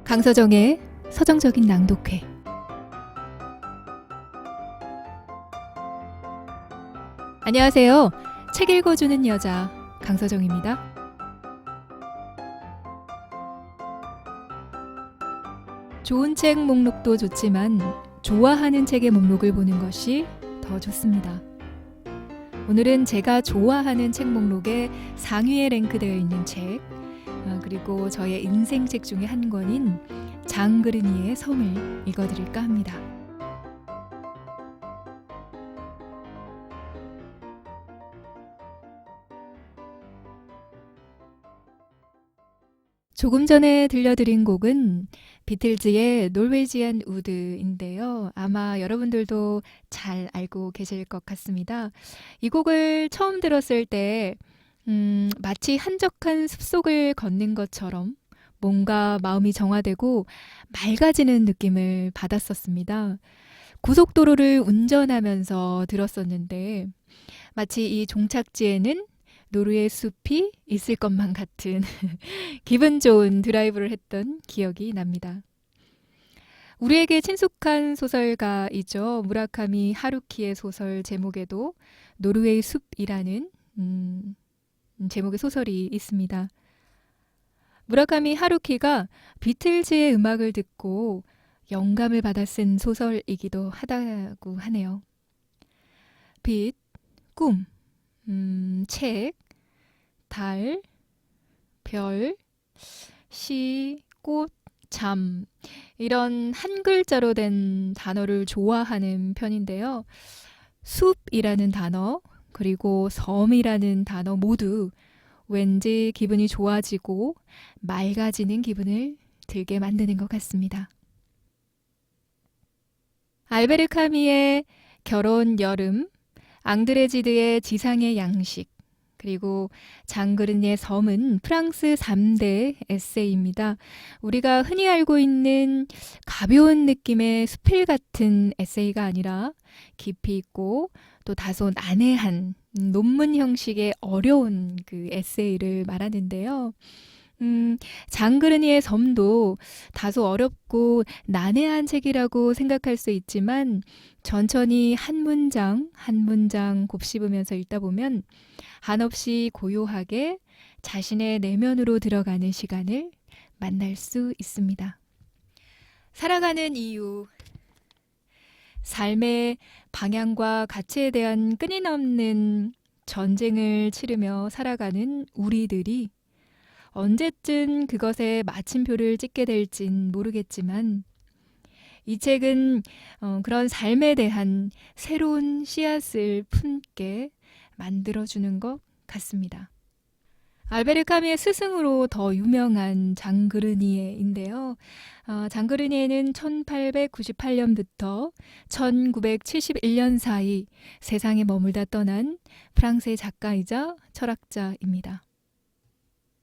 강서정의 서정적인 낭독회. 안녕하세요. 책 읽어주는 여자 강서정입니다. 좋은 책 목록도 좋지만 좋아하는 책의 목록을 보는 것이 더 좋습니다. 오늘은 제가 좋아하는 책 목록에 상위에 랭크되어 있는 책, 그리고 저의 인생책 중에 한 권인 장그르니의 섬을 읽어드릴까 합니다. 조금 전에 들려드린 곡은 비틀즈의 노르웨이지안 우드인데요. 아마 여러분들도 잘 알고 계실 것 같습니다. 이 곡을 처음 들었을 때 마치 한적한 숲속을 걷는 것처럼 뭔가 마음이 정화되고 맑아지는 느낌을 받았었습니다. 고속도로를 운전하면서 들었었는데 마치 이 종착지에는 노르웨이 숲이 있을 것만 같은 기분 좋은 드라이브를 했던 기억이 납니다. 우리에게 친숙한 소설가이죠. 무라카미 하루키의 소설 제목에도 노르웨이 숲이라는 제목의 소설이 있습니다. 무라카미 하루키가 비틀즈의 음악을 듣고 영감을 받아 쓴 소설이기도 하다고 하네요. 빛, 꿈, 책, 달, 별, 시, 꽃, 잠, 이런 한 글자로 된 단어를 좋아하는 편인데요. 숲이라는 단어, 그리고 섬이라는 단어 모두 왠지 기분이 좋아지고 맑아지는 기분을 들게 만드는 것 같습니다. 알베르 카미의 결혼 여름, 앙드레지드의 지상의 양식, 그리고 장그르니의 섬은 프랑스 3대 에세이입니다. 우리가 흔히 알고 있는 가벼운 느낌의 수필 같은 에세이가 아니라 깊이 있고 또 다소 난해한 논문 형식의 어려운 그 에세이를 말하는데요. 장그르니의 섬도 다소 어렵고 난해한 책이라고 생각할 수 있지만 천천히 한 문장 한 문장 곱씹으면서 읽다 보면 한없이 고요하게 자신의 내면으로 들어가는 시간을 만날 수 있습니다. 살아가는 이유, 삶의 방향과 가치에 대한 끊임없는 전쟁을 치르며 살아가는 우리들이 언제쯤 그것에 마침표를 찍게 될진 모르겠지만 이 책은 그런 삶에 대한 새로운 씨앗을 품게 만들어주는 것 같습니다. 알베르 카미의 스승으로 더 유명한 장그르니에인데요. 장그르니에는 1898년부터 1971년 사이 세상에 머물다 떠난 프랑스의 작가이자 철학자입니다.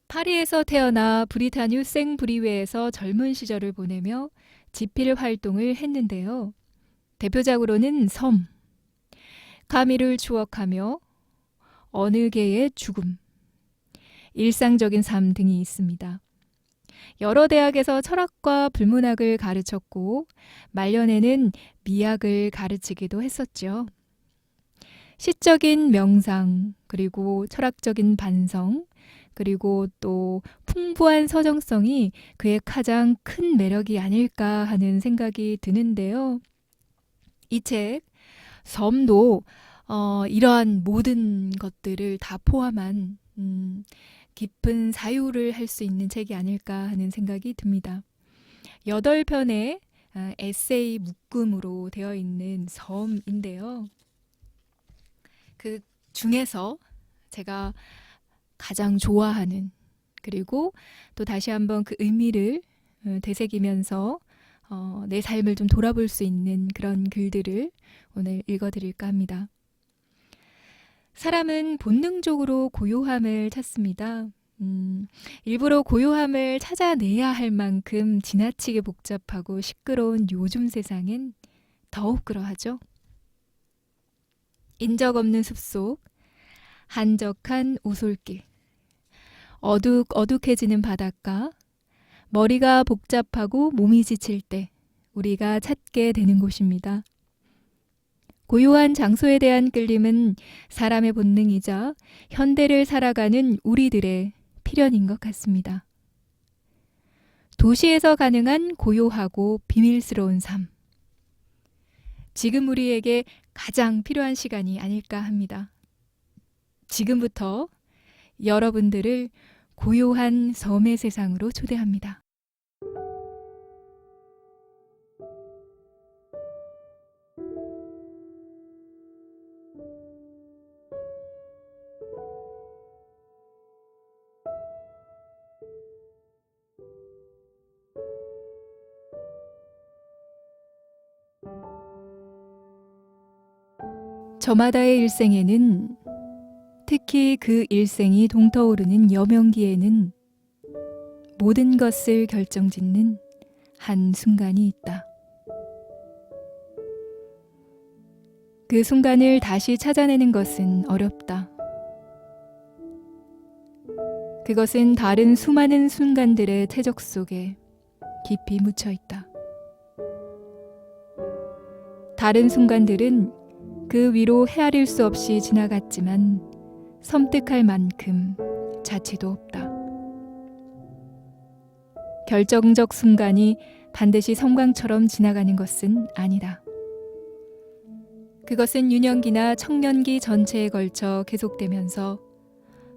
파리에서 태어나 브리타뉴 생브리웨에서 젊은 시절을 보내며 집필 활동을 했는데요. 대표작으로는 섬, 카미를 추억하며 어느 개의 죽음, 일상적인 삶 등이 있습니다. 여러 대학에서 철학과 불문학을 가르쳤고 말년에는 미학을 가르치기도 했었죠. 시적인 명상, 그리고 철학적인 반성, 그리고 또 풍부한 서정성이 그의 가장 큰 매력이 아닐까 하는 생각이 드는데요. 이 책, 섬도 이러한 모든 것들을 다 포함한 깊은 사유를 할 수 있는 책이 아닐까 하는 생각이 듭니다. 8편의 에세이 묶음으로 되어 있는 섬인데요. 그 중에서 제가 가장 좋아하는, 그리고 또 다시 한번 그 의미를 되새기면서 내 삶을 좀 돌아볼 수 있는 그런 글들을 오늘 읽어드릴까 합니다. 사람은 본능적으로 고요함을 찾습니다. 일부러 고요함을 찾아내야 할 만큼 지나치게 복잡하고 시끄러운 요즘 세상엔 더욱 그러하죠. 인적 없는 숲속, 한적한 오솔길, 어둑어둑해지는 바닷가, 머리가 복잡하고 몸이 지칠 때 우리가 찾게 되는 곳입니다. 고요한 장소에 대한 끌림은 사람의 본능이자 현대를 살아가는 우리들의 필연인 것 같습니다. 도시에서 가능한 고요하고 비밀스러운 삶. 지금 우리에게 가장 필요한 시간이 아닐까 합니다. 지금부터 여러분들을 고요한 섬의 세상으로 초대합니다. 저마다의 일생에는, 특히 그 일생이 동터오르는 여명기에는 모든 것을 결정짓는 한 순간이 있다. 그 순간을 다시 찾아내는 것은 어렵다. 그것은 다른 수많은 순간들의 퇴적 속에 깊이 묻혀 있다. 다른 순간들은 그 위로 헤아릴 수 없이 지나갔지만 섬뜩할 만큼 자취도 없다. 결정적 순간이 반드시 섬광처럼 지나가는 것은 아니다. 그것은 유년기나 청년기 전체에 걸쳐 계속되면서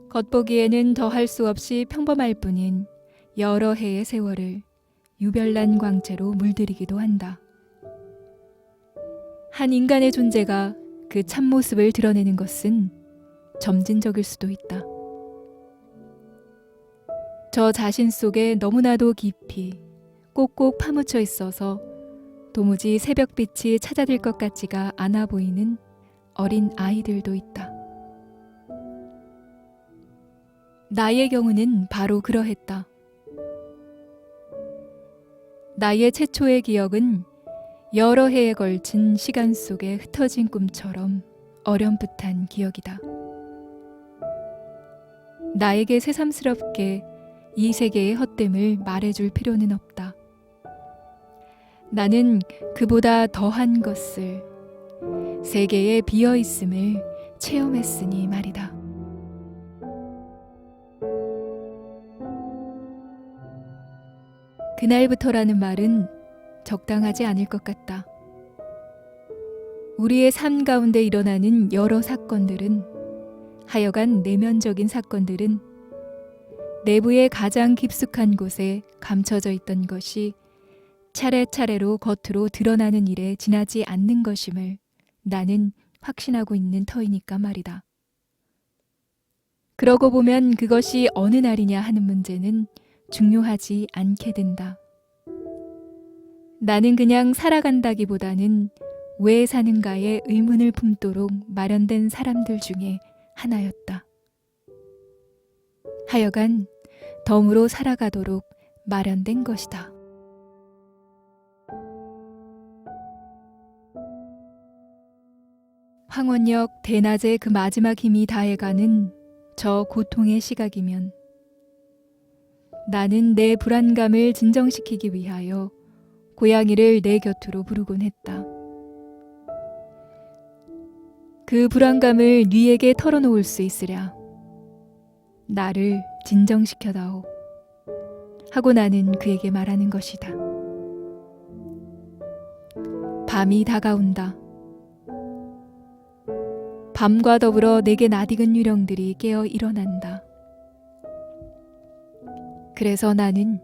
겉보기에는 더할 수 없이 평범할 뿐인 여러 해의 세월을 유별난 광채로 물들이기도 한다. 한 인간의 존재가 그 참모습을 드러내는 것은 점진적일 수도 있다. 저 자신 속에 너무나도 깊이 꼭꼭 파묻혀 있어서 도무지 새벽빛이 찾아들 것 같지가 않아 보이는 어린 아이들도 있다. 나의 경우는 바로 그러했다. 나의 최초의 기억은 여러 해에 걸친 시간 속에 흩어진 꿈처럼 어렴풋한 기억이다. 나에게 새삼스럽게 이 세계의 헛됨을 말해줄 필요는 없다. 나는 그보다 더한 것을, 세계에 비어있음을 체험했으니 말이다. 그날부터라는 말은 적당하지 않을 것 같다. 우리의 삶 가운데 일어나는 여러 사건들은, 하여간 내면적인 사건들은 내부의 가장 깊숙한 곳에 감춰져 있던 것이 차례차례로 겉으로 드러나는 일에 지나지 않는 것임을 나는 확신하고 있는 터이니까 말이다. 그러고 보면 그것이 어느 날이냐 하는 문제는 중요하지 않게 된다. 나는 그냥 살아간다기보다는 왜 사는가에 의문을 품도록 마련된 사람들 중에 하나였다. 하여간 덤으로 살아가도록 마련된 것이다. 황원역 대낮의 그 마지막 힘이 다해가는 저 고통의 시각이면 나는 내 불안감을 진정시키기 위하여 고양이를 내 곁으로 부르곤 했다. 그 불안감을 네에게 털어놓을 수 있으랴. 나를 진정시켜다오. 하고 나는 그에게 말하는 것이다. 밤이 다가온다. 밤과 더불어 내게 낯익은 유령들이 깨어 일어난다. 그래서 나는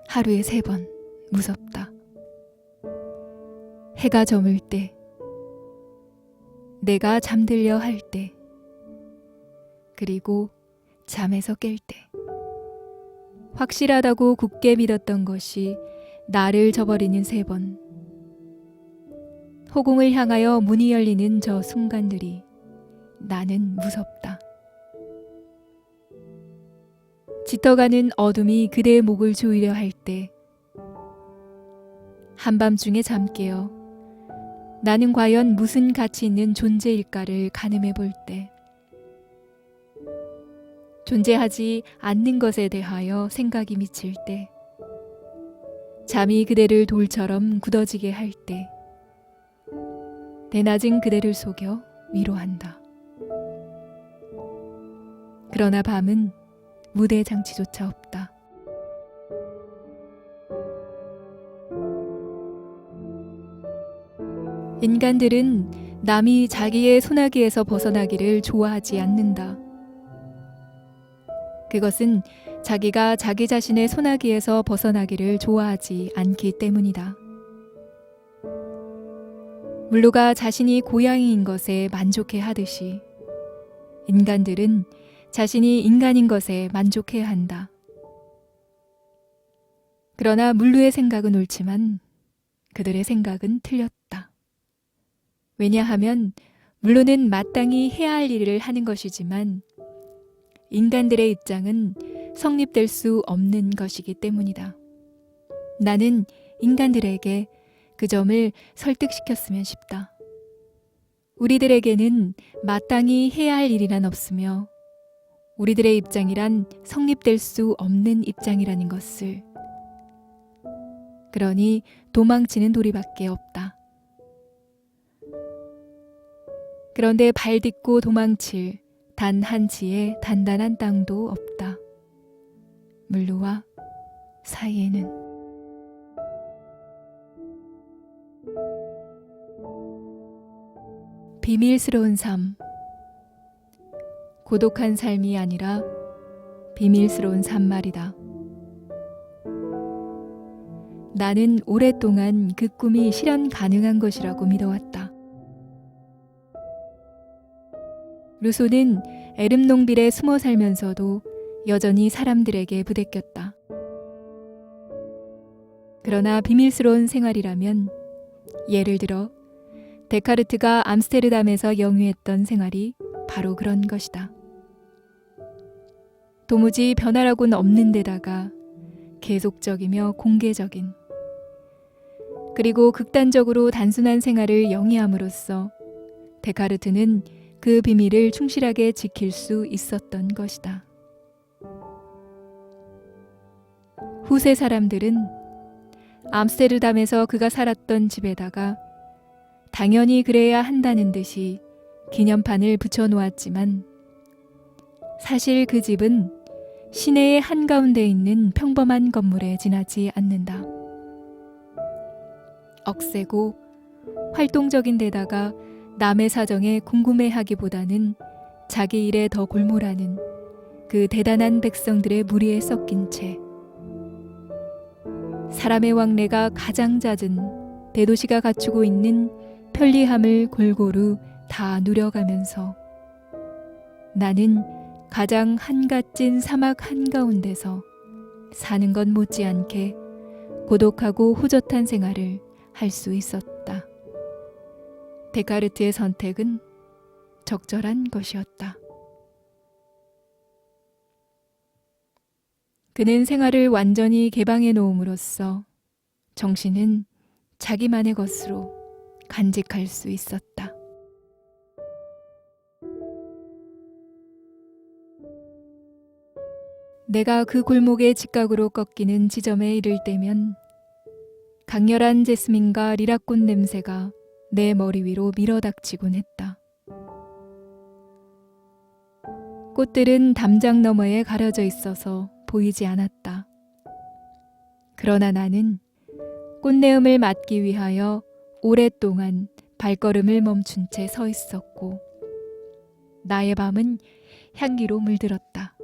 하루에 3번 무섭다. 해가 저물 때, 내가 잠들려 할 때, 그리고 잠에서 깰 때. 확실하다고 굳게 믿었던 것이 나를 저버리는 3번. 호공을 향하여 문이 열리는 저 순간들이 나는 무섭다. 짙어가는 어둠이 그대의 목을 조이려 할 때, 한밤중에 잠 깨어 나는 과연 무슨 가치 있는 존재일까를 가늠해 볼 때, 존재하지 않는 것에 대하여 생각이 미칠 때, 잠이 그대를 돌처럼 굳어지게 할 때 대낮은 그대를 속여 위로한다. 그러나 밤은 무대 장치조차 없다. 인간들은 남이 자기의 소나기에서 벗어나기를 좋아하지 않는다. 그것은 자기가 자기 자신의 소나기에서 벗어나기를 좋아하지 않기 때문이다. 물로가 자신이 고양이인 것에 만족해 하듯이 인간들은 자신이 인간인 것에 만족해야 한다. 그러나 물루의 생각은 옳지만 그들의 생각은 틀렸다. 왜냐하면 물루는 마땅히 해야 할 일을 하는 것이지만 인간들의 입장은 성립될 수 없는 것이기 때문이다. 나는 인간들에게 그 점을 설득시켰으면 싶다. 우리들에게는 마땅히 해야 할 일이란 없으며 우리들의 입장이란 성립될 수 없는 입장이라는 것을. 그러니 도망치는 도리밖에 없다. 그런데 발 딛고 도망칠 단 한치의 단단한 땅도 없다. 물루와 사이에는. 비밀스러운 삶. 고독한 삶이 아니라 비밀스러운 삶 말이다. 나는 오랫동안 그 꿈이 실현 가능한 것이라고 믿어왔다. 루소는 에름농빌에 숨어 살면서도 여전히 사람들에게 부대꼈다. 그러나 비밀스러운 생활이라면 예를 들어 데카르트가 암스테르담에서 영위했던 생활이 바로 그런 것이다. 도무지 변화라고는 없는 데다가 계속적이며 공개적인 그리고 극단적으로 단순한 생활을 영위함으로써 데카르트는 그 비밀을 충실하게 지킬 수 있었던 것이다. 후세 사람들은 암스테르담에서 그가 살았던 집에다가 당연히 그래야 한다는 듯이 기념판을 붙여놓았지만 사실 그 집은 시내의 한가운데 있는 평범한 건물에 지나지 않는다. 억세고 활동적인 데다가 남의 사정에 궁금해하기보다는 자기 일에 더 골몰하는 그 대단한 백성들의 무리에 섞인 채 사람의 왕래가 가장 잦은 대도시가 갖추고 있는 편리함을 골고루 다 누려가면서 나는 가장 한갓진 사막 한가운데서 사는 것 못지않게 고독하고 호젓한 생활을 할 수 있었다. 데카르트의 선택은 적절한 것이었다. 그는 생활을 완전히 개방해 놓음으로써 정신은 자기만의 것으로 간직할 수 있었다. 내가 그 골목의 직각으로 꺾이는 지점에 이를 때면 강렬한 제스민과 리라꽃 냄새가 내 머리 위로 밀어닥치곤 했다. 꽃들은 담장 너머에 가려져 있어서 보이지 않았다. 그러나 나는 꽃내음을 맡기 위하여 오랫동안 발걸음을 멈춘 채 서 있었고 나의 밤은 향기로 물들었다.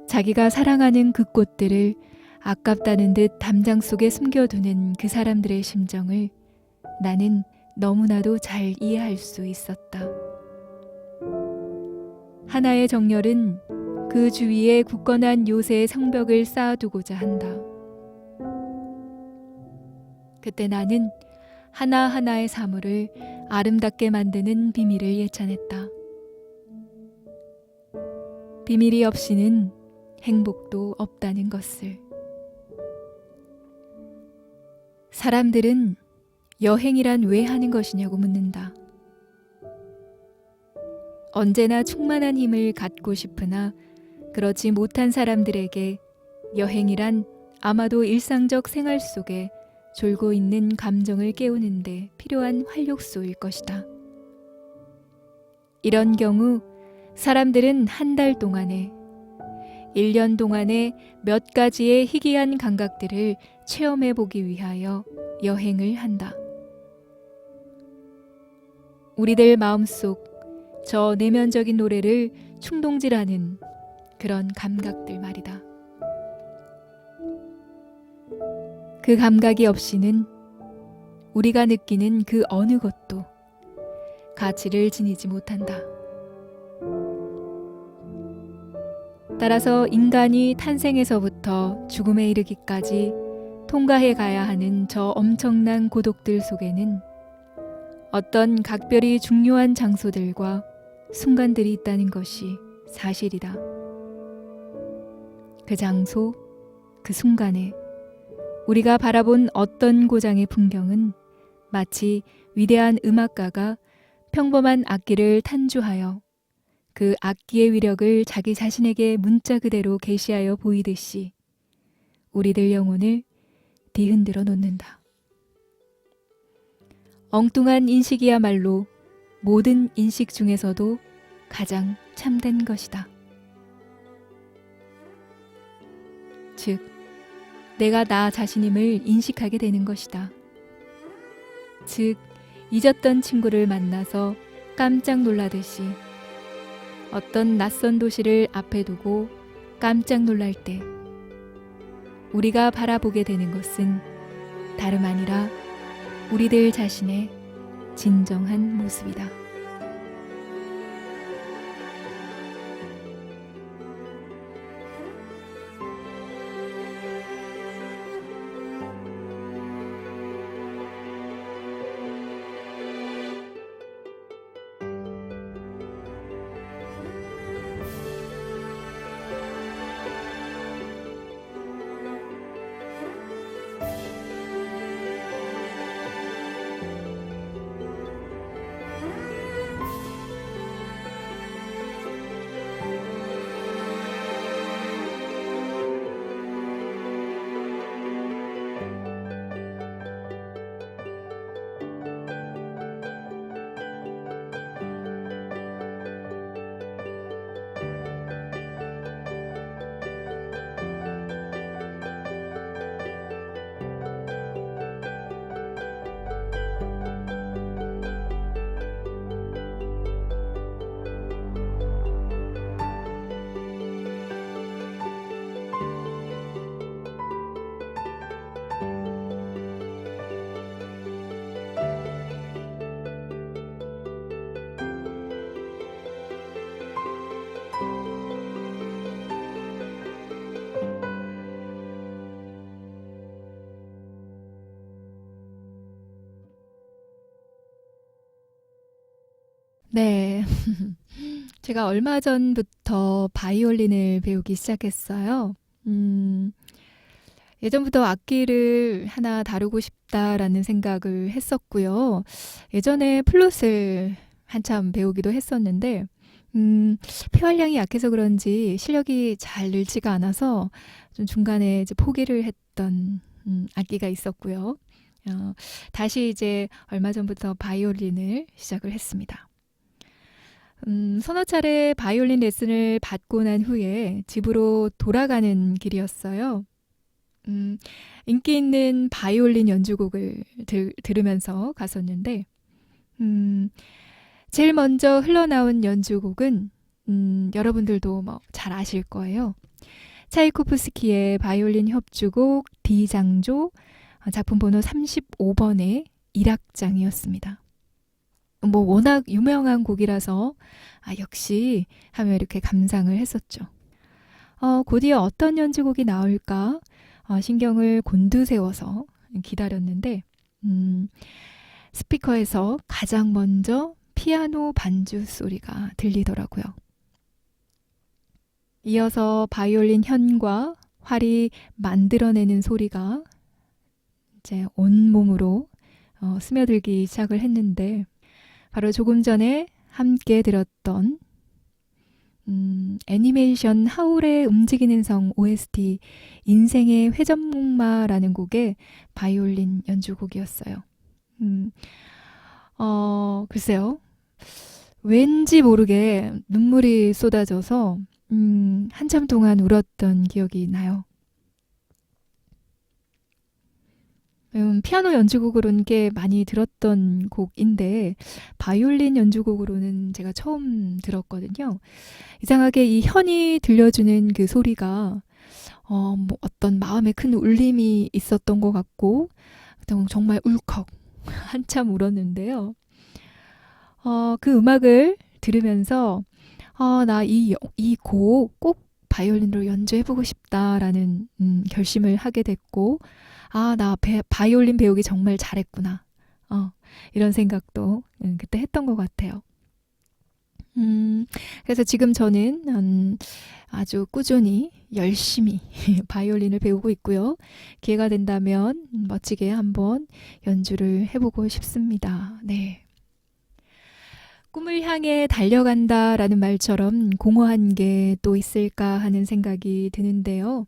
자기가 사랑하는 그 꽃들을 아깝다는 듯 담장 속에 숨겨두는 그 사람들의 심정을 나는 너무나도 잘 이해할 수 있었다. 하나의 정열은 그 주위에 굳건한 요새의 성벽을 쌓아두고자 한다. 그때 나는 하나하나의 사물을 아름답게 만드는 비밀을 예찬했다. 비밀이 없이는 행복도 없다는 것을. 사람들은 여행이란 왜 하는 것이냐고 묻는다. 언제나 충만한 힘을 갖고 싶으나 그렇지 못한 사람들에게 여행이란 아마도 일상적 생활 속에 졸고 있는 감정을 깨우는데 필요한 활력소일 것이다. 이런 경우 사람들은 한 달 동안에, 1년 동안에 몇 가지의 희귀한 감각들을 체험해 보기 위하여 여행을 한다. 우리들 마음속 저 내면적인 노래를 충동질하는 그런 감각들 말이다. 그 감각이 없이는 우리가 느끼는 그 어느 것도 가치를 지니지 못한다. 따라서 인간이 탄생에서부터 죽음에 이르기까지 통과해 가야 하는 저 엄청난 고독들 속에는 어떤 각별히 중요한 장소들과 순간들이 있다는 것이 사실이다. 그 장소, 그 순간에 우리가 바라본 어떤 고장의 풍경은 마치 위대한 음악가가 평범한 악기를 탄주하여 그 악기의 위력을 자기 자신에게 문자 그대로 계시하여 보이듯이 우리들 영혼을 뒤흔들어 놓는다. 엉뚱한 인식이야말로 모든 인식 중에서도 가장 참된 것이다. 즉, 내가 나 자신임을 인식하게 되는 것이다. 즉, 잊었던 친구를 만나서 깜짝 놀라듯이 어떤 낯선 도시를 앞에 두고 깜짝 놀랄 때 우리가 바라보게 되는 것은 다름 아니라 우리들 자신의 진정한 모습이다. 네. 제가 얼마 전부터 바이올린을 배우기 시작했어요. 예전부터 악기를 하나 다루고 싶다라는 생각을 했었고요. 예전에 플룻을 한참 배우기도 했었는데, 폐활량이 약해서 그런지 실력이 잘 늘지가 않아서 좀 중간에 이제 포기를 했던 악기가 있었고요. 다시 이제 얼마 전부터 바이올린을 시작을 했습니다. 서너 차례 바이올린 레슨을 받고 난 후에 집으로 돌아가는 길이었어요. 인기 있는 바이올린 연주곡을 들으면서 갔었는데, 제일 먼저 흘러나온 연주곡은 여러분들도 뭐 잘 아실 거예요. 차이코프스키의 바이올린 협주곡 D장조 작품 번호 35번의 1악장이었습니다. 뭐 워낙 유명한 곡이라서 역시 하며 이렇게 감상을 했었죠. 곧이어 어떤 연주곡이 나올까 신경을 곤두세워서 기다렸는데 스피커에서 가장 먼저 피아노 반주 소리가 들리더라고요. 이어서 바이올린 현과 활이 만들어내는 소리가 이제 온몸으로 스며들기 시작을 했는데 바로 조금 전에 함께 들었던 애니메이션 하울의 움직이는 성 OST 인생의 회전목마라는 곡의 바이올린 연주곡이었어요. 음, 글쎄요. 왠지 모르게 눈물이 쏟아져서 한참 동안 울었던 기억이 나요. 피아노 연주곡으로는 꽤 많이 들었던 곡인데 바이올린 연주곡으로는 제가 처음 들었거든요. 이상하게 이 현이 들려주는 그 소리가 뭐 어떤 마음에 큰 울림이 있었던 것 같고 정말 울컥 한참 울었는데요. 그 음악을 들으면서 나 이 곡 꼭 바이올린으로 연주해보고 싶다라는 결심을 하게 됐고 나 바이올린 배우기 정말 잘했구나. 이런 생각도 그때 했던 것 같아요. 그래서 지금 저는 아주 꾸준히 열심히 바이올린을 배우고 있고요. 기회가 된다면 멋지게 한번 연주를 해보고 싶습니다. 네. 꿈을 향해 달려간다라는 말처럼 공허한 게 또 있을까 하는 생각이 드는데요.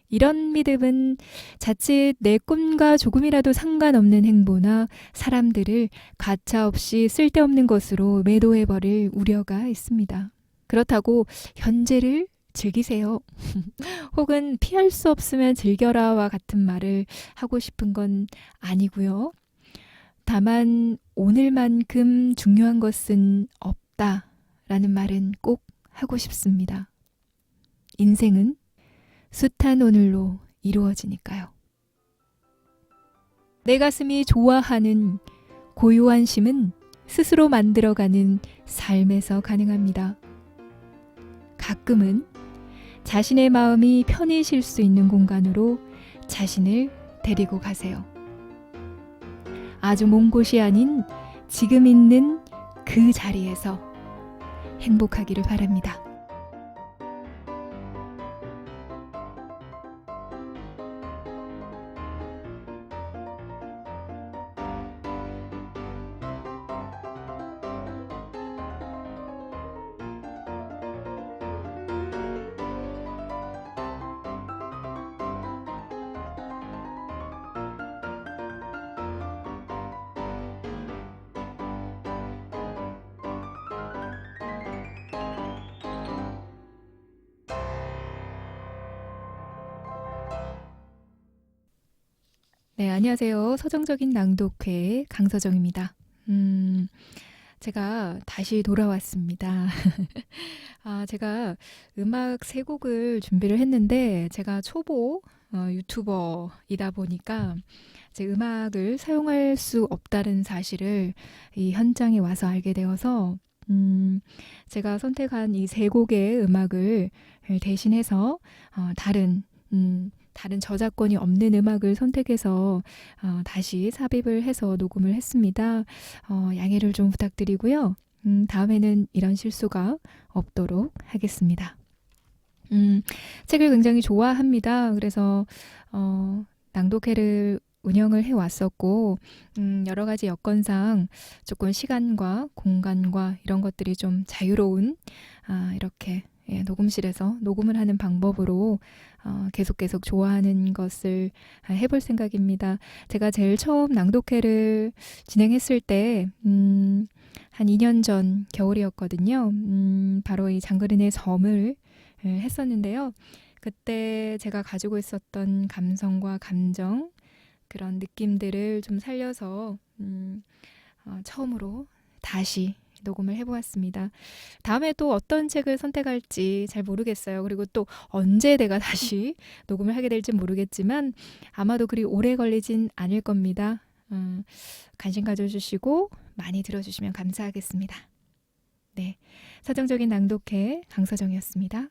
이런 믿음은 자칫 내 꿈과 조금이라도 상관없는 행보나 사람들을 가차없이 쓸데없는 것으로 매도해버릴 우려가 있습니다. 그렇다고 현재를 즐기세요. 혹은 피할 수 없으면 즐겨라와 같은 말을 하고 싶은 건 아니고요. 다만 오늘만큼 중요한 것은 없다라는 말은 꼭 하고 싶습니다. 인생은 숱한 오늘로 이루어지니까요. 내 가슴이 좋아하는 고요한 쉼은 스스로 만들어가는 삶에서 가능합니다. 가끔은 자신의 마음이 편히 쉴 수 있는 공간으로 자신을 데리고 가세요. 아주 먼 곳이 아닌 지금 있는 그 자리에서 행복하기를 바랍니다. 네, 안녕하세요. 서정적인 낭독회 강서정입니다. 제가 다시 돌아왔습니다. 제가 음악 세 곡을 준비를 했는데 제가 초보 유튜버이다 보니까 제 음악을 사용할 수 없다는 사실을 이 현장에 와서 알게 되어서 제가 선택한 이 세 곡의 음악을 대신해서 다른 저작권이 없는 음악을 선택해서 다시 삽입을 해서 녹음을 했습니다. 양해를 좀 부탁드리고요. 다음에는 이런 실수가 없도록 하겠습니다. 책을 굉장히 좋아합니다. 그래서 낭독회를 운영을 해왔었고 여러 가지 여건상 조금 시간과 공간과 이런 것들이 좀 자유로운 이렇게 녹음실에서 녹음을 하는 방법으로 계속 좋아하는 것을 해볼 생각입니다. 제가 제일 처음 낭독회를 진행했을 때 한 2년 전 겨울이었거든요. 바로 이 장그린의 섬을 했었는데요. 그때 제가 가지고 있었던 감성과 감정, 그런 느낌들을 좀 살려서 처음으로 다시 녹음을 해보았습니다. 다음에 또 어떤 책을 선택할지 잘 모르겠어요. 그리고 또 언제 내가 다시 녹음을 하게 될지 모르겠지만 아마도 그리 오래 걸리진 않을 겁니다. 관심 가져주시고 많이 들어주시면 감사하겠습니다. 네, 서정적인 낭독회 강서정이었습니다.